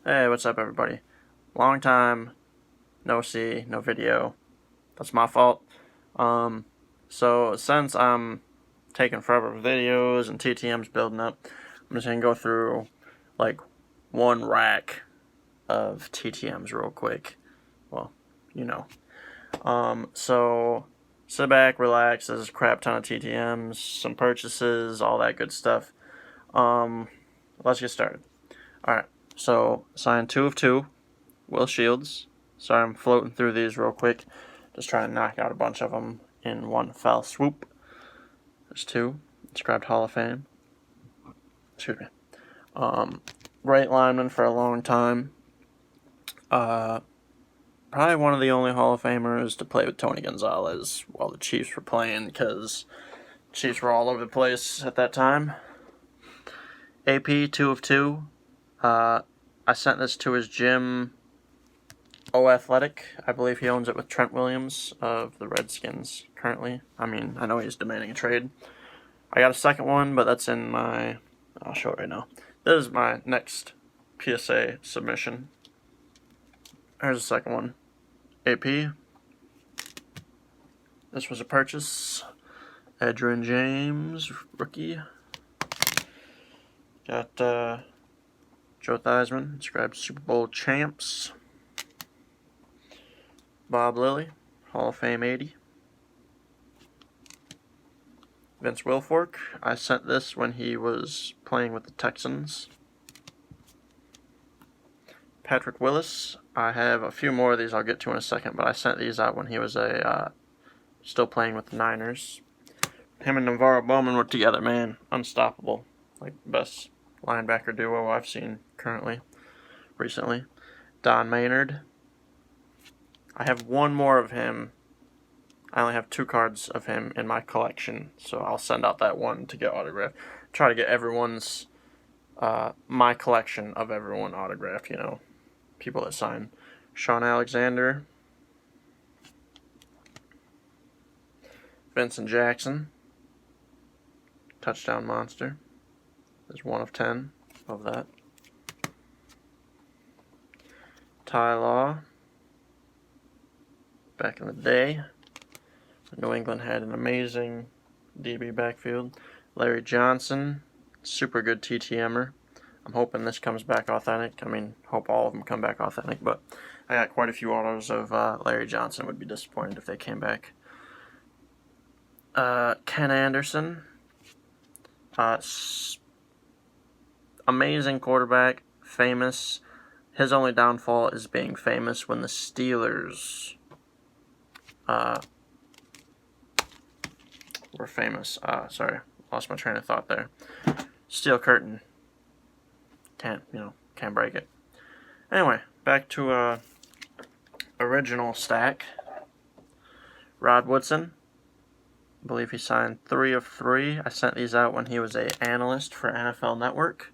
Hey, what's up, everybody? Long time no see, no video. That's my fault. So since I'm taking forever with videos and TTM's building up, I'm just gonna go through like one rack of TTMs real quick. Well, you know. So sit back, relax. There's a crap ton of TTMs, some purchases, all that good stuff. Let's get started. All right. So signed 2 of 2. Will Shields. Sorry, I'm floating through these real quick. Just trying to knock out a bunch of them in one fell swoop. There's 2. Inscribed Hall of Fame. Excuse me. Great lineman for a long time. Probably one of the only Hall of Famers to play with Tony Gonzalez while the Chiefs were playing, because Chiefs were all over the place at that time. AP, 2 of 2. I sent this to his gym, O Athletic. I believe he owns it with Trent Williams of the Redskins currently. I mean, I know he's demanding a trade. I got a second one, but that's in my... I'll show it right now. This is my next PSA submission. There's the second one. AP. This was a purchase. Edgerrin James, rookie. Got Joe Theismann, inscribed Super Bowl champs. Bob Lilly, Hall of Fame 80. Vince Wilfork, I sent this when he was playing with the Texans. Patrick Willis, I have a few more of these I'll get to in a second, but I sent these out when he was still playing with the Niners. Him and Navarro Bowman were together, man. Unstoppable. Like, best linebacker duo I've seen recently. Don Maynard. I have one more of him. I only have 2 cards of him in my collection, so I'll send out that one to get autographed. Try to get everyone's, my collection of everyone autographed, you know, people that sign. Sean Alexander. Vincent Jackson. Touchdown monster. There's 1 of 10 of that. Ty Law. Back in the day, New England had an amazing DB backfield. Larry Johnson, super good TTMer. I'm hoping this comes back authentic. I mean, hope all of them come back authentic, but I got quite a few autos of Larry Johnson. Would be disappointed if they came back. Ken Anderson, amazing quarterback, famous. His only downfall is being famous when the Steelers were famous. Sorry, lost my train of thought there. Steel curtain. Can't break it. Anyway, back to original stack. Rod Woodson. I believe he signed 3 of 3. I sent these out when he was an analyst for NFL Network.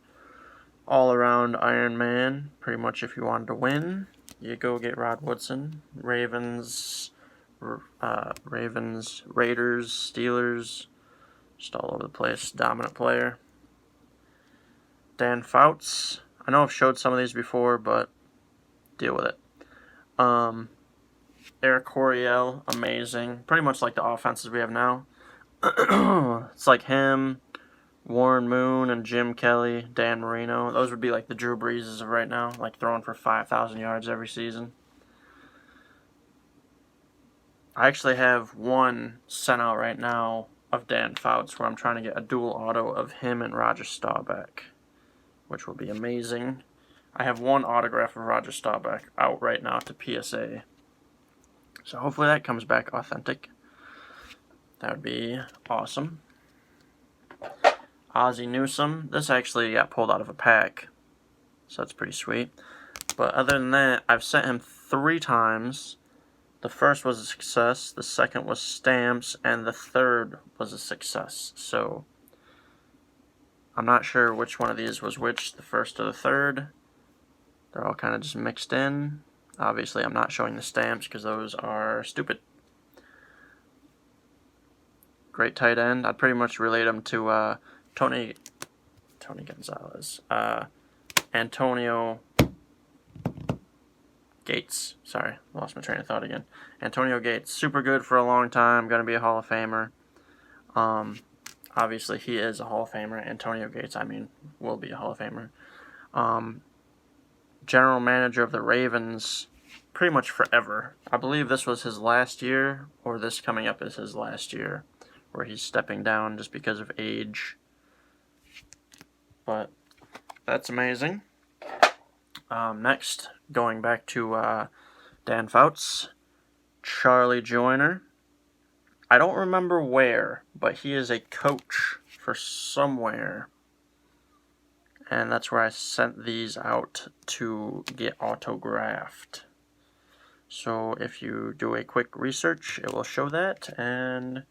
All around Iron Man. Pretty much if you wanted to win, you go get Rod Woodson. Ravens, Raiders, Steelers, just all over the place. Dominant player. Dan Fouts. I know I've showed some of these before, but deal with it. Eric Coryell, amazing. Pretty much like the offenses we have now. It's like him, Warren Moon, and Jim Kelly, Dan Marino. Those would be like the Drew Breeses of right now, like throwing for 5,000 yards every season. I actually have one sent out right now of Dan Fouts where I'm trying to get a dual auto of him and Roger Staubach, which will be amazing. I have one autograph of Roger Staubach out right now to PSA. So hopefully that comes back authentic. That would be awesome. Ozzie Newsome. This actually got pulled out of a pack, so that's pretty sweet. But other than that, I've sent him 3 times. The first was a success, the second was stamps, and the third was a success. So I'm not sure which one of these was which, the first or the third. They're all kind of just mixed in. Obviously, I'm not showing the stamps because those are stupid. Great tight end. I'd pretty much relate him to Tony Gonzalez. Antonio Gates. Sorry, lost my train of thought again. Antonio Gates, super good for a long time, going to be a Hall of Famer. Obviously, he is a Hall of Famer. Antonio Gates, I mean, will be a Hall of Famer. General manager of the Ravens pretty much forever. I believe this was his last year, or this coming up is his last year, where he's stepping down just because of age. But that's amazing. Next, going back to Dan Fouts, Charlie Joyner. I don't remember where, but he is a coach for somewhere. And that's where I sent these out to get autographed. So if you do a quick research, it will show that. And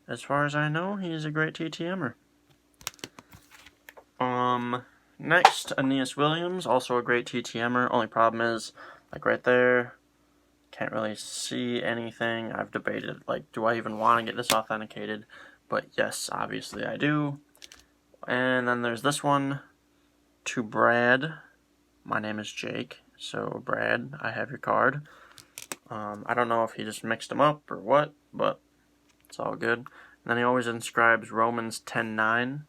as far as I know, he's a great TTMer. Next, Aeneas Williams, also a great TTMer. Only problem is, like right there, can't really see anything. I've debated, like, do I even want to get this authenticated? But yes, obviously I do. And then there's this one. To Brad, my name is Jake, so Brad, I have your card. I don't know if he just mixed them up or what, but it's all good. And then he always inscribes Romans 10:9.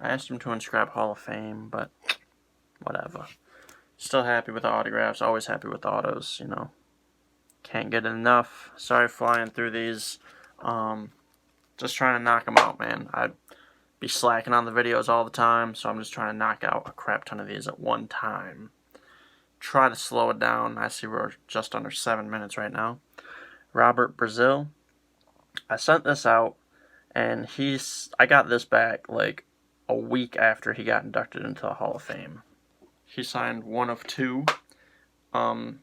I asked him to inscribe Hall of Fame, but whatever. Still happy with the autographs, always happy with the autos, you know. Can't get enough. Sorry flying through these. Just trying to knock them out, man. I'd be slacking on the videos all the time, so I'm just trying to knock out a crap ton of these at one time. Try to slow it down. I see we're just under 7 minutes right now. Robert Brazil. I sent this out, and I got this back like a week after he got inducted into the Hall of Fame. He signed one of two. I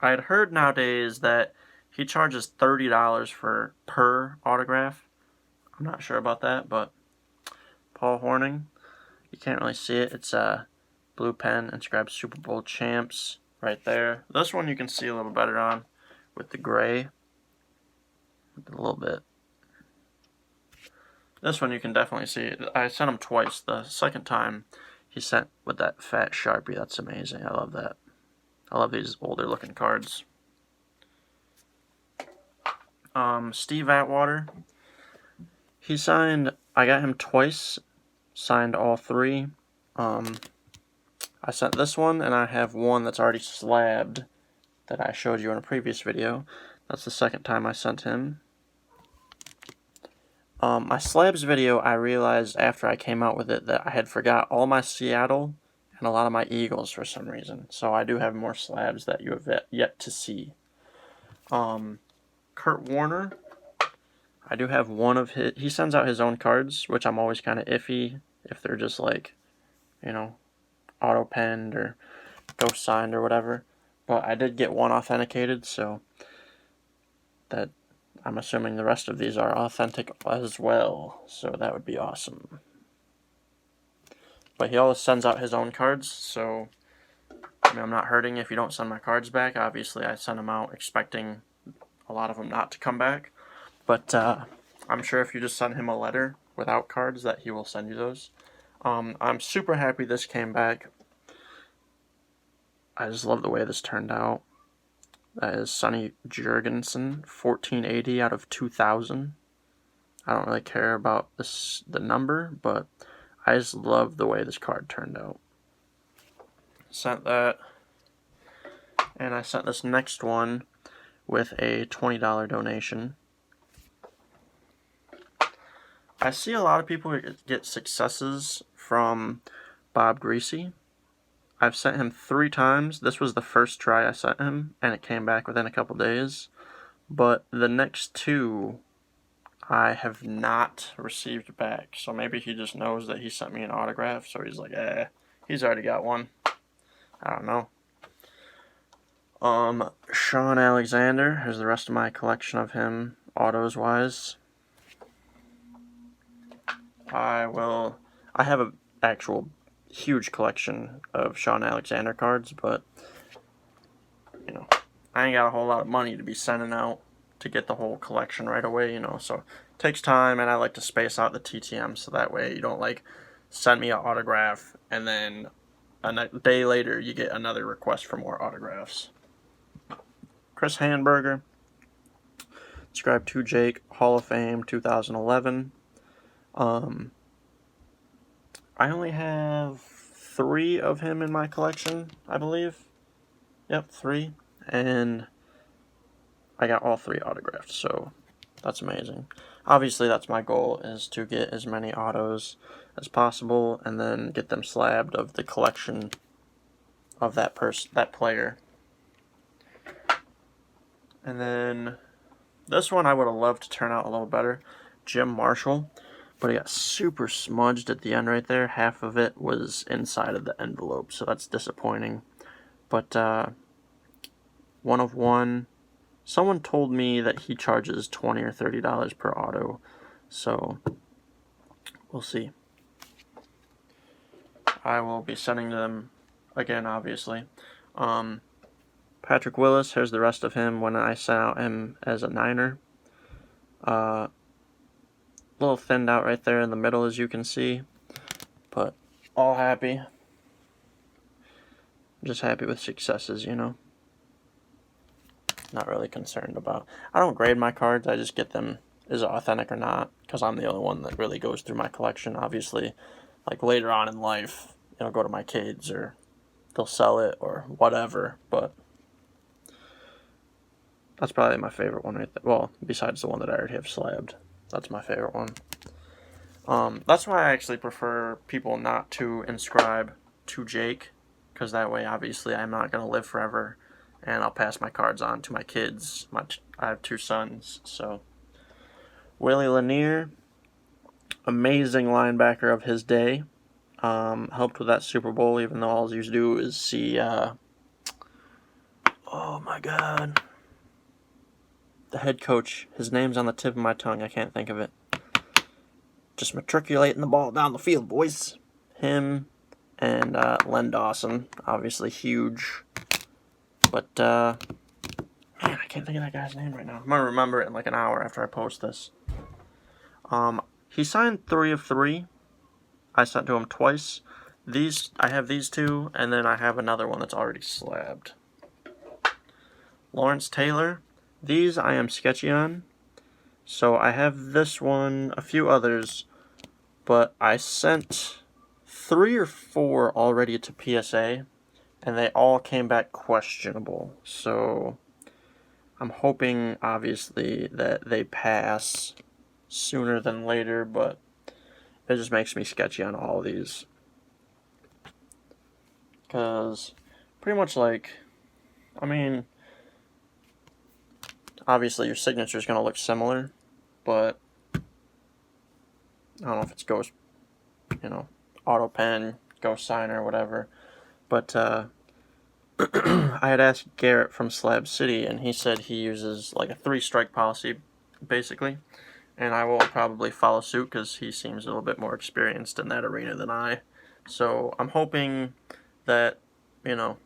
had heard nowadays that he charges $30 per autograph. I'm not sure about that, but Paul Hornung, you can't really see it. It's a blue pen, inscribed Super Bowl champs right there. This one you can see a little better on with the gray. A little bit. This one you can definitely see. I sent him twice. The second time he sent with that fat Sharpie. That's amazing. I love that. I love these older looking cards. Steve Atwater. He signed, I got him twice, signed all three. I sent this one, and I have one that's already slabbed that I showed you in a previous video. That's the second time I sent him. My slabs video, I realized after I came out with it that I had forgot all my Seattle and a lot of my Eagles for some reason. So I do have more slabs that you have yet to see. Kurt Warner. I do have one of his. He sends out his own cards, which I'm always kind of iffy if they're just like, you know, auto penned or ghost signed or whatever. But I did get one authenticated, so that I'm assuming the rest of these are authentic as well. So that would be awesome. But he always sends out his own cards, so I mean, I'm not hurting if you don't send my cards back. Obviously, I sent them out expecting a lot of them not to come back. But I'm sure if you just send him a letter without cards that he will send you those. I'm super happy this came back. I just love the way this turned out. That is Sonny Jurgensen, 1480 out of 2000. I don't really care about the number, but I just love the way this card turned out. Sent that. And I sent this next one with a $20 donation. I see a lot of people get successes from Bob Greasy. I've sent him 3 times. This was the first try I sent him, and it came back within a couple days. But the next 2, I have not received back. So maybe he just knows that he sent me an autograph, so he's like, he's already got one. I don't know. Sean Alexander. Here's the rest of my collection of him, autos-wise. I have an actual huge collection of Sean Alexander cards, but, you know, I ain't got a whole lot of money to be sending out to get the whole collection right away, you know, so it takes time, and I like to space out the TTM so that way you don't, like, send me an autograph and then a day later, you get another request for more autographs. Chris Handberger, subscribed to Jake, Hall of Fame, 2011. I only have 3 of him in my collection, I believe. Yep, 3. And I got all 3 autographed, so that's amazing. Obviously, that's my goal, is to get as many autos as possible and then get them slabbed of the collection of that player. And then this one I would have loved to turn out a little better. Jim Marshall. But it got super smudged at the end right there. Half of it was inside of the envelope, so that's disappointing. But 1 of 1. Someone told me that he charges $20 or $30 per auto, so we'll see. I will be sending them again, obviously. Patrick Willis, here's the rest of him when I sent out him as a Niner. Little thinned out right there in the middle, as you can see, but all happy. I'm just happy with successes, you know. Not really concerned about. I don't grade my cards. I just get them, is it authentic or not, because I'm the only one that really goes through my collection. Obviously, like later on in life, you know, go to my kids or they'll sell it or whatever. But that's probably my favorite one right there. Well, besides the one that I already have slabbed. That's my favorite one. That's why I actually prefer people not to inscribe to Jake, because that way, obviously, I'm not going to live forever, and I'll pass my cards on to my kids. I have 2 sons, so. Willie Lanier, amazing linebacker of his day. Helped with that Super Bowl, even though all you do is see, oh my God. The head coach, his name's on the tip of my tongue, I can't think of it. Just matriculating the ball down the field, boys. Him and Len Dawson, obviously huge. But, man, I can't think of that guy's name right now. I'm going to remember it in like an hour after I post this. He signed 3 of 3. I sent to him twice. I have these 2, and then I have another one that's already slabbed. Lawrence Taylor. These I am sketchy on, so I have this one, a few others, but I sent 3 or 4 already to PSA, and they all came back questionable, so I'm hoping, obviously, that they pass sooner than later, but it just makes me sketchy on all these, because pretty much like, I mean, obviously, your signature is going to look similar, but I don't know if it's Ghost, you know, Auto Pen, Ghost Signer, whatever. But I had asked Garrett from Slab City, and he said he uses like a 3-strike policy, basically. And I will probably follow suit because he seems a little bit more experienced in that arena than I. So I'm hoping that, you know,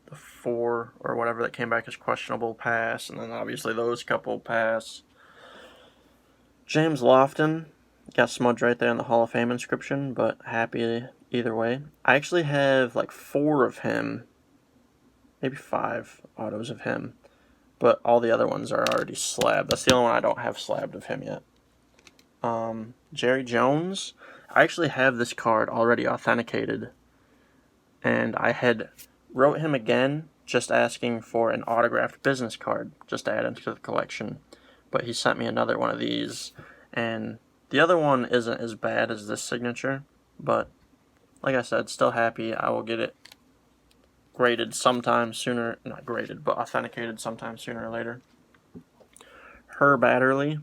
the 4 or whatever that came back as questionable pass, and then obviously those couple pass. James Lofton got smudged right there in the Hall of Fame inscription, but happy either way. I actually have like 4 of him, maybe 5 autos of him, but all the other ones are already slabbed. That's the only one I don't have slabbed of him yet. Jerry Jones, I actually have this card already authenticated, and I had wrote him again just asking for an autographed business card just to add into the collection, but he sent me another one of these, and the other one isn't as bad as this signature, but like I said, still happy. I will get it graded sometime sooner, not graded, but authenticated sometime sooner or later. Herb Adderley,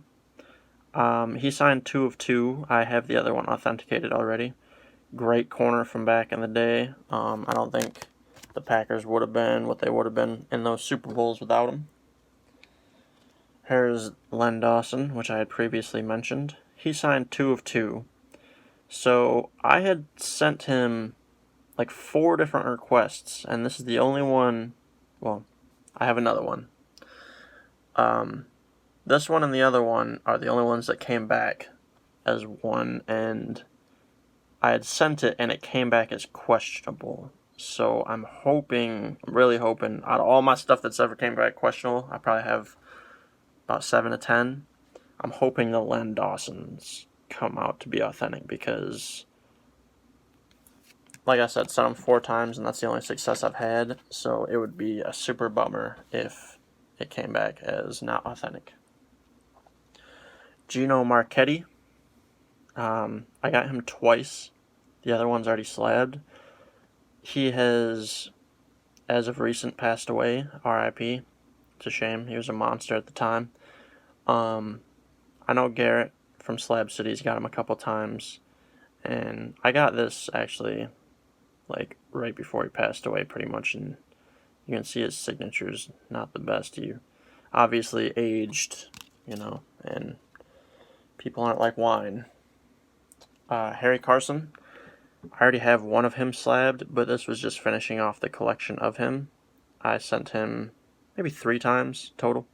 he signed 2 of 2. I have the other one authenticated already. Great corner from back in the day. I don't think the Packers would have been what they would have been in those Super Bowls without him. Here's Len Dawson, which I had previously mentioned. He signed 2 of 2. So I had sent him like 4 different requests, and this is the only one. Well, I have another one. This one and the other one are the only ones that came back as one, and I had sent it and it came back as questionable. So I'm really hoping, out of all my stuff that's ever came back questionable, I probably have about 7 to 10. I'm hoping the Len Dawson's come out to be authentic because, like I said, sent them 4 times and that's the only success I've had. So it would be a super bummer if it came back as not authentic. Gino Marchetti. I got him twice. The other one's already slabbed. He has, as of recent, passed away. R.I.P. It's a shame. He was a monster at the time. I know Garrett from Slab City's got him a couple times. And I got this, actually, like, right before he passed away, pretty much. And you can see his signature's not the best. He obviously aged, and people aren't like wine. Harry Carson. I already have one of him slabbed, but this was just finishing off the collection of him. I sent him maybe 3 times total.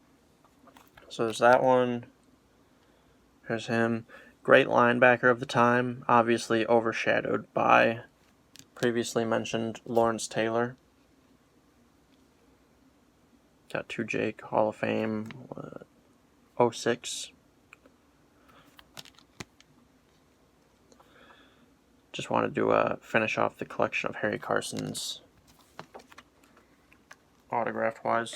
So there's that one. There's him. Great linebacker of the time, obviously overshadowed by previously mentioned Lawrence Taylor. Got 2 Jake, Hall of Fame, 06. Just wanted to finish off the collection of Harry Carson's autographed wise.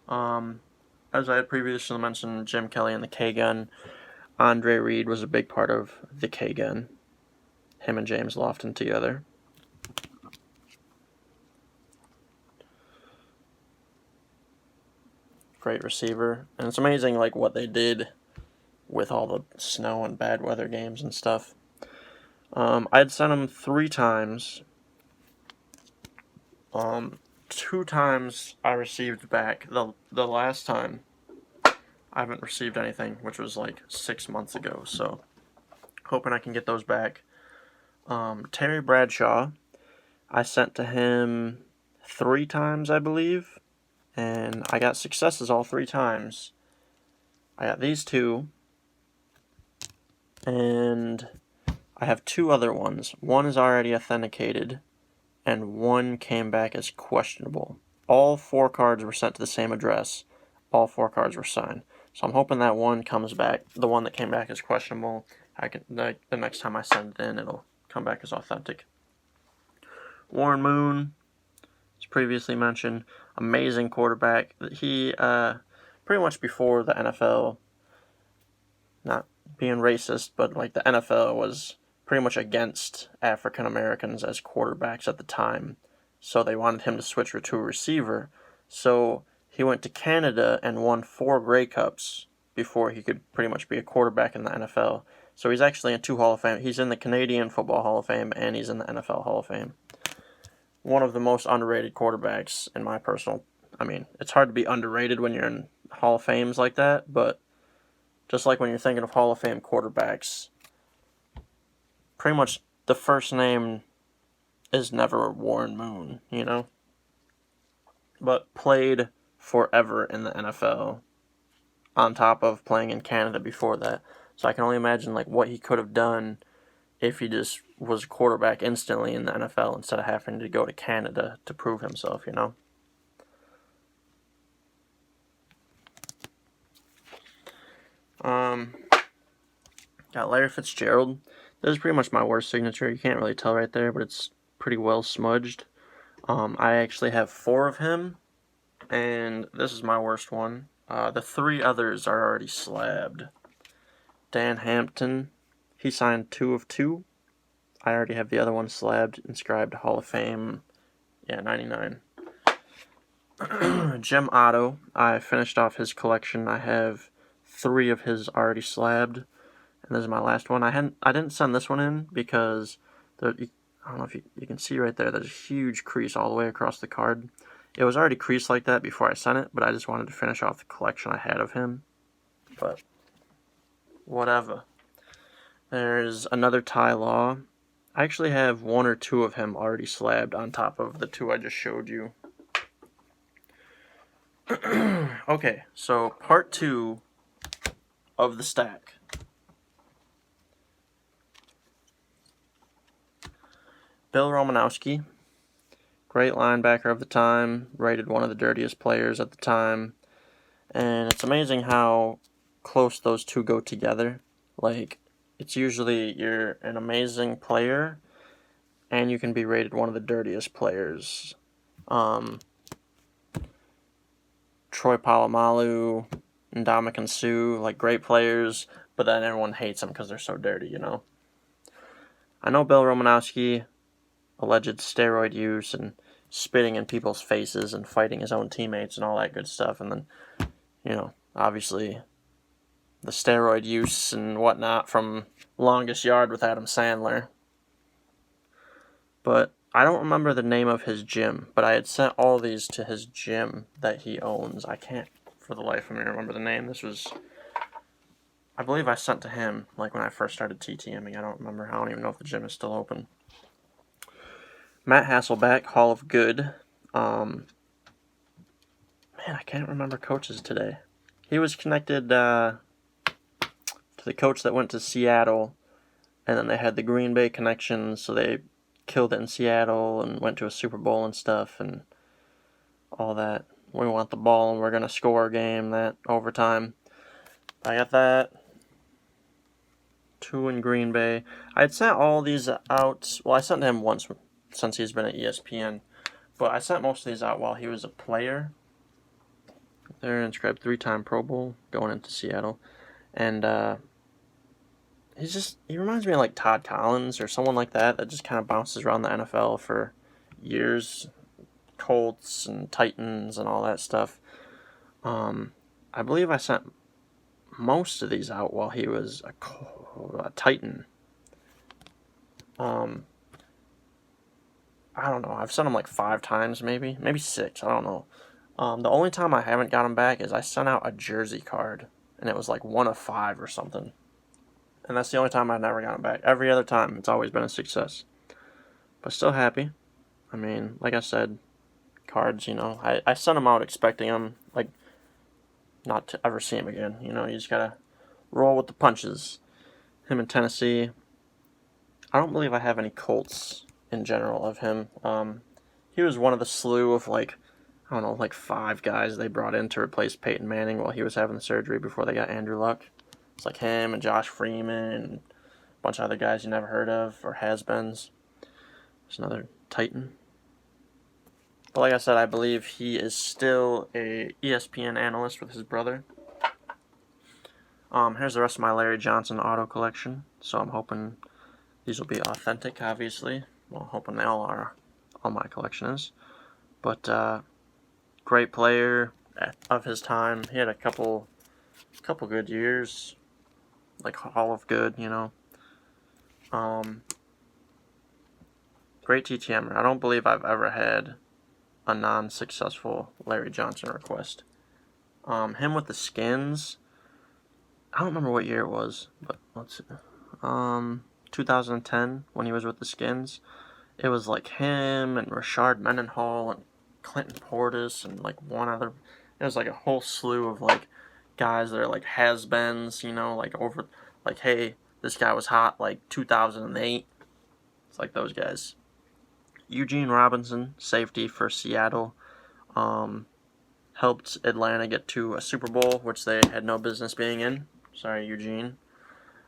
As I had previously mentioned, Jim Kelly and the K-Gun. Andre Reed was a big part of the K-Gun. Him and James Lofton together. Great receiver. And it's amazing like what they did with all the snow and bad weather games and stuff. I'd sent him 3 times. 2 times I received back. The last time I haven't received anything, which was like 6 months ago, so hoping I can get those back. Terry Bradshaw, I sent to him 3 times, I believe, and I got successes all 3 times. I got these 2, and I have 2 other ones. One is already authenticated, and one came back as questionable. All 4 cards were sent to the same address. All 4 cards were signed. So I'm hoping that one comes back. The one that came back as questionable, the next time I send it in, it'll come back as authentic. Warren Moon, as previously mentioned, amazing quarterback. He, pretty much before the NFL, not being racist, but like the NFL was pretty much against African Americans as quarterbacks at the time. So they wanted him to switch to a receiver. So he went to Canada and won 4 Grey Cups before he could pretty much be a quarterback in the NFL. So he's actually in 2 Hall of Fame. He's in the Canadian Football Hall of Fame and he's in the NFL Hall of Fame. One of the most underrated quarterbacks in my personal... I mean, it's hard to be underrated when you're in Hall of Fames like that, but just like when you're thinking of Hall of Fame quarterbacks, pretty much the first name is never Warren Moon, But played forever in the NFL, on top of playing in Canada before that. So I can only imagine like what he could have done if he just was quarterback instantly in the NFL instead of having to go to Canada to prove himself, Got Larry Fitzgerald. This is pretty much my worst signature. You can't really tell right there, but it's pretty well smudged. I actually have 4 of him, and this is my worst one. The 3 others are already slabbed. Dan Hampton, he signed 2 of 2. I already have the other one slabbed, inscribed Hall of Fame, 99. Jim Otto, I finished off his collection. I have 3 of his already slabbed, and this is my last one. I didn't send this one in because I don't know if you can see right there, there's a huge crease all the way across the card. It was already creased like that before I sent it, but I just wanted to finish off the collection I had of him. But whatever. There's another Ty Law. I actually have 1 or 2 of him already slabbed on top of the 2 I just showed you. Okay, so part 2 of the stack. Bill Romanowski, great linebacker of the time, rated one of the dirtiest players at the time. And it's amazing how close those two go together. Like, it's usually you're an amazing player and you can be rated one of the dirtiest players. Troy Polamalu, Ndamukong Suh, like great players, but then everyone hates them because they're so dirty, you know. I know Bill Romanowski, alleged steroid use and spitting in people's faces and fighting his own teammates and all that good stuff, and then, you know, obviously the steroid use and whatnot from Longest Yard with Adam Sandler. But I don't remember the name of his gym, but I had sent all these to his gym that he owns. I can't for the life of me remember the name. This was, I believe I sent to him like when I first started TTMing. I don't remember. I don't even know if the gym is still open. Matt Hasselbeck, Hall of Good. Man, I can't remember coaches today. He was connected to the coach that went to Seattle, and then they had the Green Bay connection, so they killed it in Seattle and went to a Super Bowl and stuff and all that. We want the ball and we're going to score a game, that overtime. I got that. 2 in Green Bay. I had sent all these out. Well, I sent to him once since he's been at ESPN, but I sent most of these out while he was a player. They're inscribed 3-time Pro Bowl going into Seattle. And he reminds me of like Todd Collins or someone like that just kind of bounces around the NFL for years. Colts and Titans and all that stuff. I believe I sent most of these out while he was a Titan. I don't know. I've sent him like 5 times, maybe 6. I don't know. The only time I haven't got him back is I sent out a jersey card, and it was like 1 of 5 or something. And that's the only time I've never got him back. Every other time, it's always been a success. But still happy. I mean, like I said, cards, you know, I sent him out expecting him, like, not to ever see him again. You know, you just gotta roll with the punches. Him in Tennessee. I don't believe I have any Colts in general of him. He was one of the slew of, like, I don't know, like 5 guys they brought in to replace Peyton Manning while he was having the surgery before they got Andrew Luck. It's like him and Josh Freeman and a bunch of other guys you never heard of or has-beens. There's another Titan. But like I said, I believe he is still a ESPN analyst with his brother. Here's the rest of my Larry Johnson auto collection. So I'm hoping these will be authentic, obviously. Well, hoping they all are. All my collection is. But great player of his time. He had a couple good years. Like Hall of Good, you know. Great TTMer. I don't believe I've ever had a non-successful Larry Johnson request. Him with the Skins. I don't remember what year it was, but let's see. 2010 when he was with the Skins. It was like him and Rashard Mendenhall and Clinton Portis and like one other. It was like a whole slew of like guys that are like has-beens, you know, like over, like, hey, this guy was hot like 2008. It's like those guys. Eugene Robinson, safety for Seattle, helped Atlanta get to a Super Bowl, which they had no business being in. Sorry, Eugene.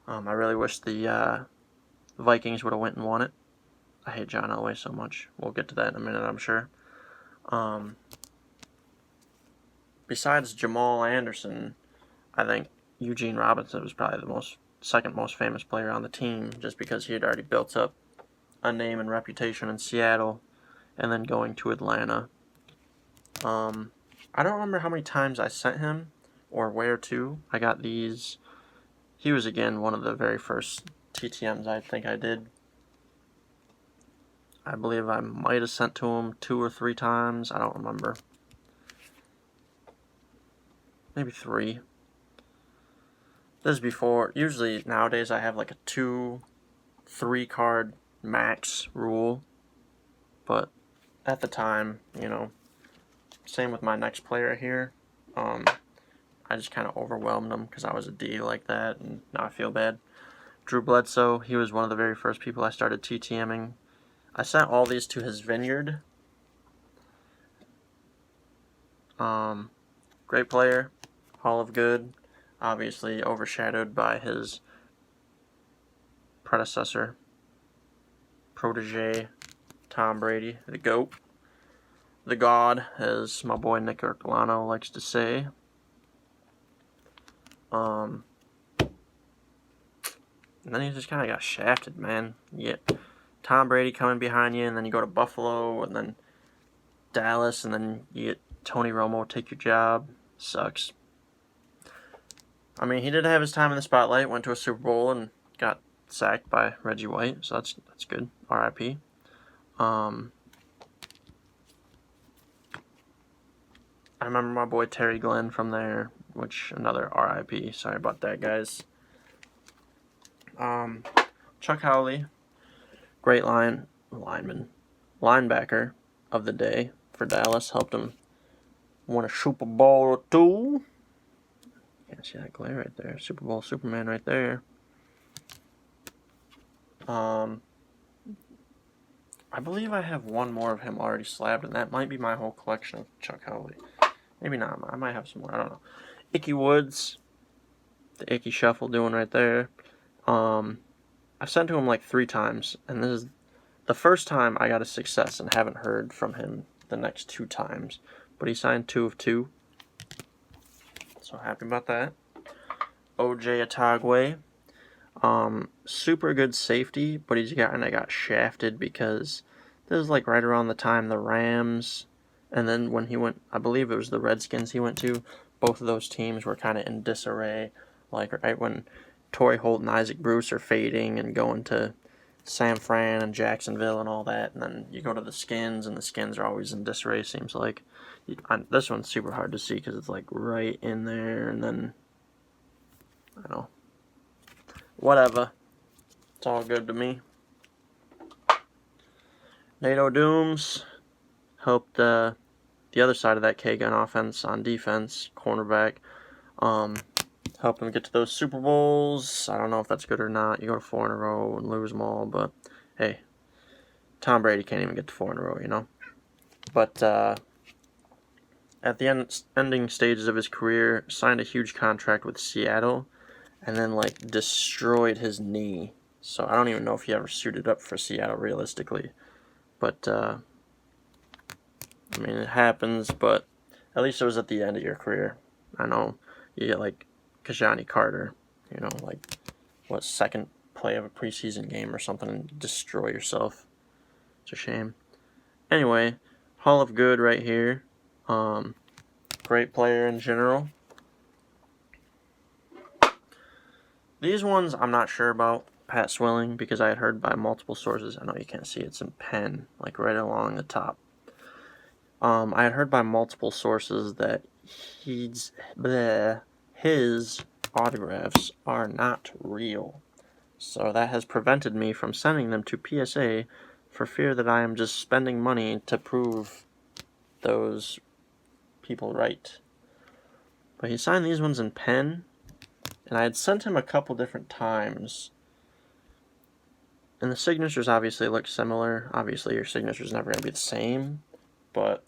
I really wish the Vikings would have went and won it. I hate John Elway so much. We'll get to that in a minute, I'm sure. Besides Jamal Anderson, I think Eugene Robinson was probably the second most famous player on the team, just because he had already built up a name and reputation in Seattle, and then going to Atlanta. I don't remember how many times I sent him, or where to. I got these. He was, again, one of the very first TTMs I think I did. I believe I might have sent to him 2 or 3 times. I don't remember. Maybe 3. This is before. Usually nowadays I have like a 2-3 card max rule. But at the time, you know, same with my next player here. I just kind of overwhelmed him because I was a D like that, and now I feel bad. Drew Bledsoe, he was one of the very first people I started TTMing. I sent all these to his vineyard. Great player, Hall of Good, obviously overshadowed by his predecessor, protege, Tom Brady, the GOAT, the God, as my boy Nick Ercolano likes to say. And then he just kind of got shafted, man. You get Tom Brady coming behind you, and then you go to Buffalo, and then Dallas, and then you get Tony Romo take your job. Sucks. I mean, he did have his time in the spotlight, went to a Super Bowl, and got sacked by Reggie White, so that's good. R.I.P. I remember my boy Terry Glenn from there, which another R.I.P. Sorry about that, guys. Chuck Howley, great linebacker of the day for Dallas, helped him win a Super Bowl or two. Can't see that glare right there. Super Bowl Superman right there. I believe I have one more of him already slabbed, and that might be my whole collection of Chuck Howley. Maybe not. I might have some more. I don't know. Ickey Woods, the Ickey Shuffle doing right there. I've sent to him like 3 times, and this is the first time I got a success and haven't heard from him the next 2 times. But he signed 2 of 2. So happy about that. OJ Atagwe. Super good safety, but I got shafted because this is like right around the time the Rams, and then when he went, I believe it was the Redskins he went to, both of those teams were kind of in disarray. Like right when Torrey Holt and Isaac Bruce are fading and going to San Fran and Jacksonville and all that, and then you go to the Skins, and the Skins are always in disarray, seems like. This one's super hard to see because it's like right in there, and then, I don't know. Whatever. It's all good to me. NATO Dooms helped the other side of that K-Gun offense on defense, cornerback. Helped them get to those Super Bowls. I don't know if that's good or not. You go to 4 in a row and lose them all, but hey, Tom Brady can't even get to 4 in a row, you know? But at the ending stages of his career, signed a huge contract with Seattle, and then like destroyed his knee. So I don't even know if he ever suited up for Seattle realistically. But I mean, it happens, but at least it was at the end of your career. I know you get like Kajani Carter, you know, like what, second play of a preseason game or something, and destroy yourself. It's a shame. Anyway, Hall of Good right here. Great player in general. These ones I'm not sure about. Pat Swilling, because I had heard by multiple sources. I know you can't see it. It's in pen, like right along the top. I had heard by multiple sources that his autographs are not real. So that has prevented me from sending them to PSA for fear that I am just spending money to prove those people right. But he signed these ones in pen, and I had sent him a couple different times. And the signatures obviously look similar. Obviously, your signature's never going to be the same. But,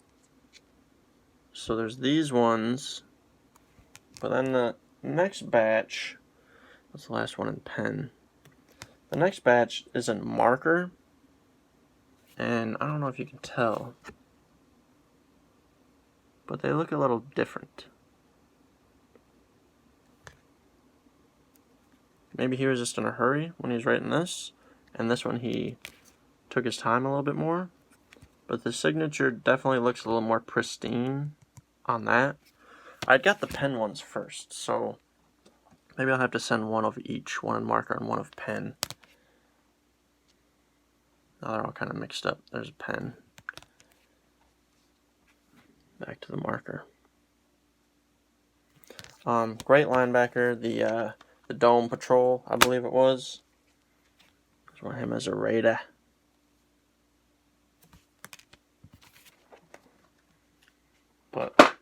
so there's these ones. But then the next batch, that's the last one in pen. The next batch is in marker. And I don't know if you can tell, but they look a little different. Maybe he was just in a hurry when he was writing this. And this one he took his time a little bit more. But the signature definitely looks a little more pristine on that. I got the pen ones first, so maybe I'll have to send one of each, one in marker and one of pen. Now they're all kind of mixed up. There's a pen. Back to the marker. Great linebacker, the Dome Patrol, I believe it was. Just want him as a Raider. But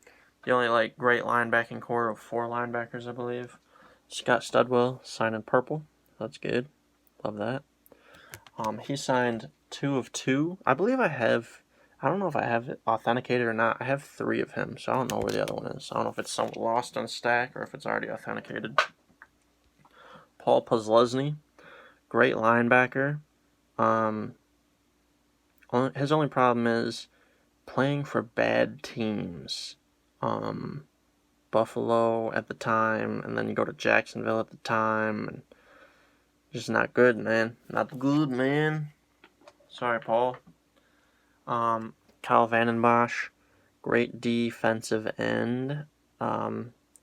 the only like great linebacking core of 4 linebackers, I believe. Scott Studwell signed in purple. That's good. Love that. He signed 2 of 2. I believe I don't know if I have it authenticated or not. I have 3 of him, so I don't know where the other one is. I don't know if it's somewhat lost on a stack or if it's already authenticated. Paul Posluszny, great linebacker. His only problem is playing for bad teams. Buffalo at the time, and then you go to Jacksonville at the time, and just not good, man. Not good, man. Sorry, Paul. Kyle Vanden Bosch, great defensive end.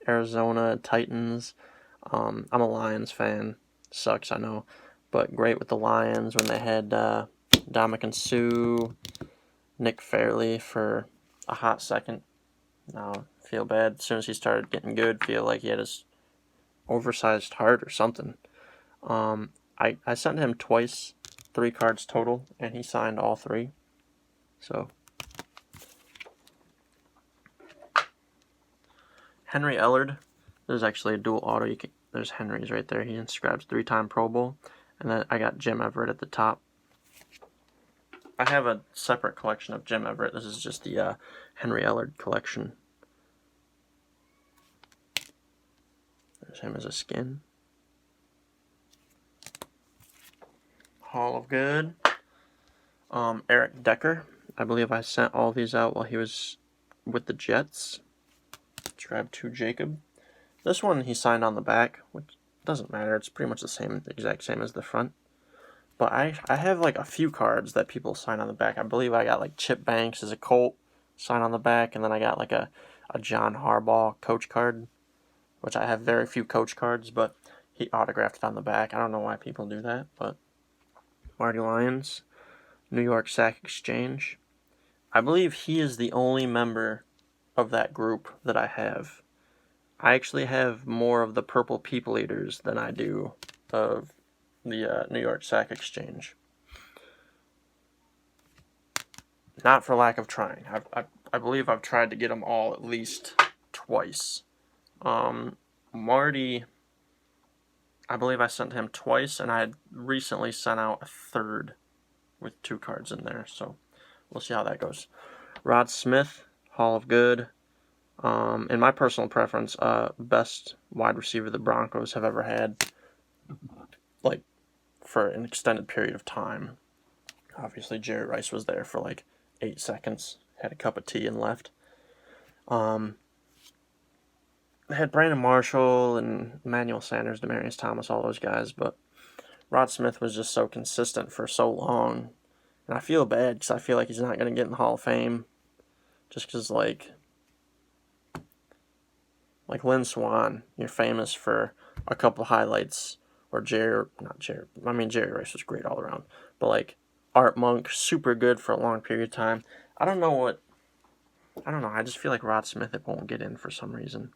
Arizona Titans. I'm a Lions fan. Sucks, I know. But great with the Lions when they had Ndamukong Suh, Nick Fairley for a hot second. Now, feel bad. As soon as he started getting good, feel like he had his oversized heart or something. I sent him twice, 3 cards total, and he signed all 3. So, Henry Ellard. There's actually a dual auto. There's Henry's right there. He inscribes 3-time Pro Bowl. And then I got Jim Everett at the top. I have a separate collection of Jim Everett. This is just the Henry Ellard collection. There's him as a skin. Hall of Good. Eric Decker. I believe I sent all these out while he was with the Jets. Grab 2 Jacob. This one he signed on the back, which doesn't matter. It's pretty much the exact same as the front. But I have like a few cards that people sign on the back. I believe I got like Chip Banks as a Colt sign on the back, and then I got like a John Harbaugh coach card, which I have very few coach cards, but he autographed it on the back. I don't know why people do that, but Marty Lyons, New York Sack Exchange. I believe he is the only member of that group that I have. I actually have more of the Purple People Eaters than I do of the New York Sack Exchange. Not for lack of trying. I believe I've tried to get them all at least twice. Marty, I believe I sent him twice, and I had recently sent out a third with 2 cards in there, so we'll see how that goes. Rod Smith, Hall of Good. In my personal preference, best wide receiver the Broncos have ever had, like, for an extended period of time. Obviously, Jerry Rice was there for like 8 seconds, had a cup of tea and left. They had Brandon Marshall and Emmanuel Sanders, Demaryius Thomas, all those guys, but Rod Smith was just so consistent for so long. And I feel bad because I feel like he's not going to get in the Hall of Fame. Just because, like Lynn Swann, you're famous for a couple highlights. Or Jerry Rice was great all around. But, like, Art Monk, super good for a long period of time. I don't know. I just feel like Rod Smith, it won't get in for some reason.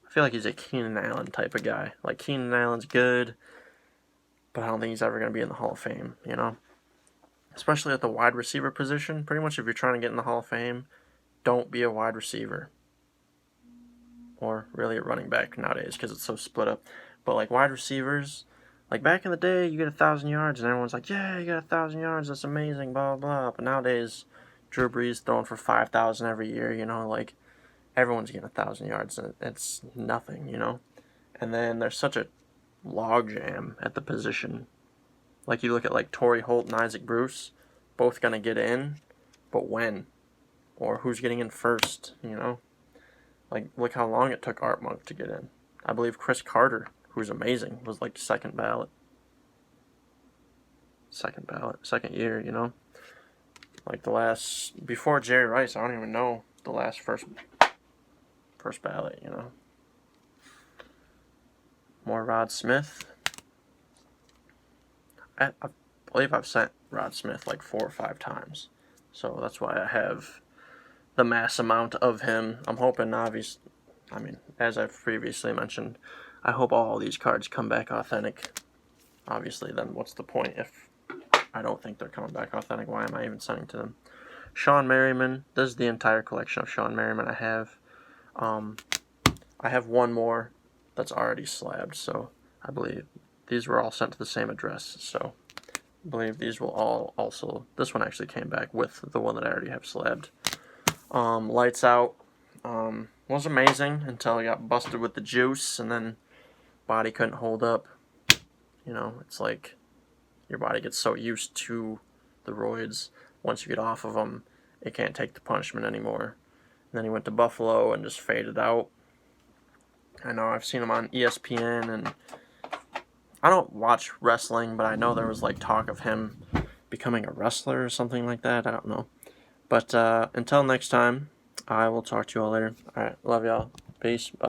I feel like he's a Keenan Allen type of guy. Like, Keenan Allen's good, but I don't think he's ever going to be in the Hall of Fame, you know? Especially at the wide receiver position. Pretty much if you're trying to get in the Hall of Fame, don't be a wide receiver. Or really a running back nowadays because it's so split up. But, like, wide receivers, like, back in the day, you get 1,000 yards, and everyone's like, yeah, you got 1,000 yards, that's amazing, blah, blah, blah. But nowadays, Drew Brees throwing for 5,000 every year, you know, like, everyone's getting 1,000 yards, and it's nothing, you know? And then there's such a logjam at the position. Like, you look at, like, Torrey Holt and Isaac Bruce, both going to get in, but when? Or who's getting in first, you know? Like, look how long it took Art Monk to get in. I believe Chris Carter, who's amazing, was like second ballot. Second year, you know? Like before Jerry Rice, I don't even know the last first ballot, you know? More Rod Smith. I believe I've sent Rod Smith like 4 or 5 times. So that's why I have the mass amount of him. I'm hoping, as I've previously mentioned, I hope all these cards come back authentic. Obviously, then what's the point if I don't think they're coming back authentic? Why am I even sending to them? Sean Merriman. This is the entire collection of Sean Merriman I have. I have one more that's already slabbed, so I believe these were all sent to the same address. So believe these will all also, this one actually came back with the one that I already have slabbed. Lights Out was amazing until I got busted with the juice, and then body couldn't hold up. You know, it's like your body gets so used to the roids, once you get off of them, it can't take the punishment anymore. And then he went to Buffalo and just faded out. I know I've seen him on ESPN, and I don't watch wrestling, but I know there was like talk of him becoming a wrestler or something like that. I don't know. But until next time, I will talk to you all later. Alright, love y'all. Peace. Bye.